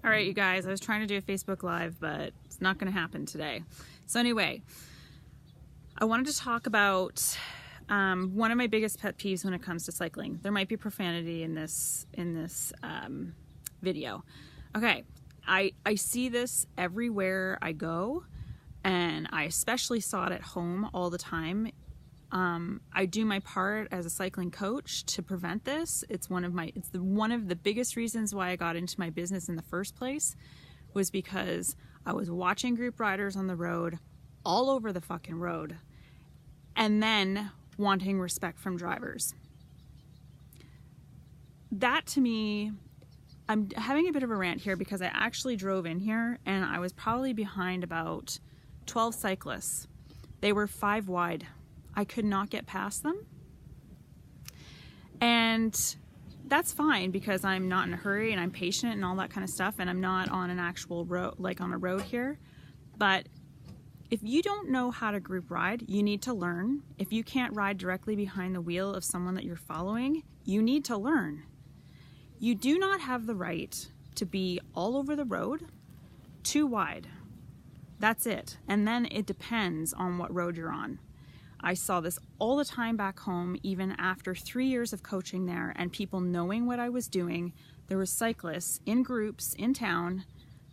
All right, you guys, I was trying to do a Facebook Live, but it's not going to happen today. So anyway, I wanted to talk about one of my biggest pet peeves when it comes to cycling. There might be profanity in this video. Okay, I see this everywhere I go, and I especially saw it at home all the time. I do my part as a cycling coach to prevent this. It's one of the biggest reasons why I got into my business in the first place, was because I was watching group riders on the road, all over the fucking road, and then wanting respect from drivers. That, to me, I'm having a bit of a rant here because I actually drove in here and I was probably behind about 12 cyclists. They were 5 wide. I could not get past them. And that's fine because I'm not in a hurry and I'm patient and all that kind of stuff, and I'm not on an actual road, like on a road here. But if you don't know how to group ride, you need to learn. If you can't ride directly behind the wheel of someone that you're following, you need to learn. You do not have the right to be all over the road, too wide. That's it. And then it depends on what road you're on. I saw this all the time back home, even after 3 years of coaching there and people knowing what I was doing. There were cyclists in groups in town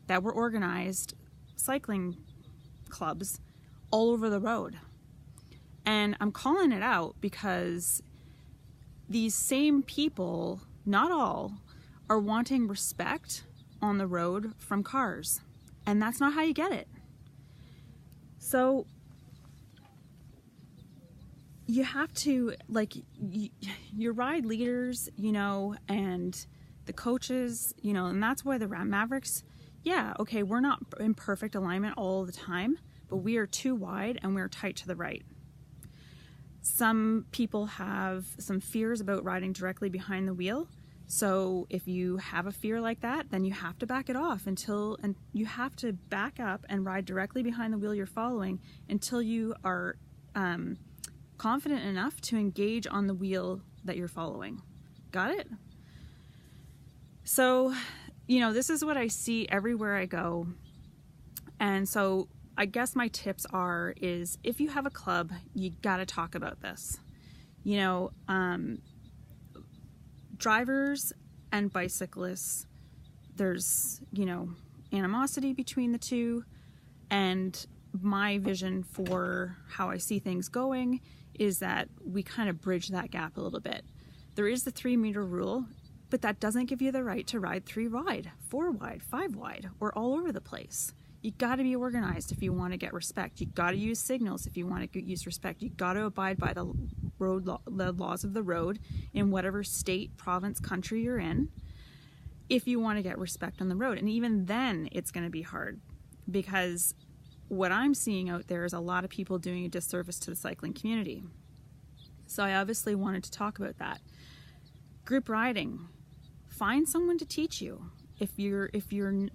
that were organized cycling clubs all over the road. And I'm calling it out because these same people, not all, are wanting respect on the road from cars. And that's not how you get it. So you have to, like, your ride leaders, you know, and the coaches, you know, and that's why the Mavericks, yeah, okay, we're not in perfect alignment all the time, but we are too wide and we're tight to the right. Some people have some fears about riding directly behind the wheel. So if you have a fear like that, then you have to back it off and you have to back up and ride directly behind the wheel you're following until you are confident enough to engage on the wheel that you're following. Got it? So, you know, this is what I see everywhere I go. And so I guess my tips is if you have a club, you gotta talk about this. You know, drivers and bicyclists, there's, you know, animosity between the two, and my vision for how I see things going is that we kind of bridge that gap a little bit. There is the 3-meter rule, but that doesn't give you the right to ride 3 wide, 4 wide, 5 wide, or all over the place. You got to be organized if you want to get respect. You got to use signals if you want to use respect. You got to abide by the laws of the road in whatever state, province, country you're in, if you want to get respect on the road. And even then, it's going to be hard, because what I'm seeing out there is a lot of people doing a disservice to the cycling community. So I obviously wanted to talk about that. Group riding. Find someone to teach you. If you're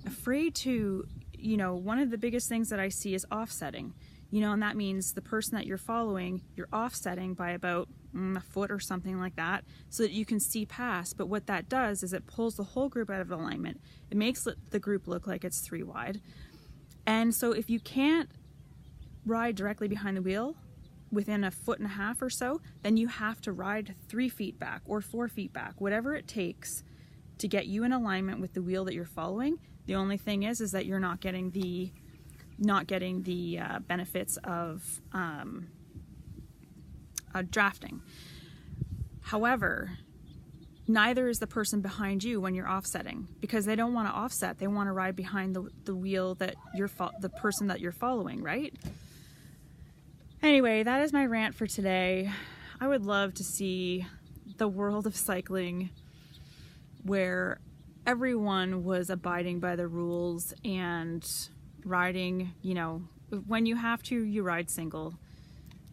afraid to, you know, one of the biggest things that I see is offsetting. You know, and that means the person that you're following, you're offsetting by about a foot or something like that so that you can see past. But what that does is it pulls the whole group out of alignment. It makes the group look like it's 3 wide. And so if you can't ride directly behind the wheel within 1.5 feet or so, then you have to ride 3 feet back or 4 feet back, whatever it takes to get you in alignment with the wheel that you're following. The only thing is that you're not getting the benefits of drafting. However, neither is the person behind you when you're offsetting, because they don't want to offset. They want to ride behind the wheel that the person that you're following, right? Anyway, that is my rant for today. I would love to see the world of cycling where everyone was abiding by the rules and riding, you know, when you have to, you ride single.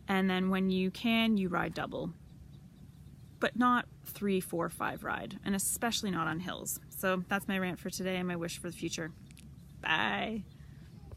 And then when you can, you ride double. But not 3, 4, 5 ride, and especially not on hills. So that's my rant for today and my wish for the future. Bye.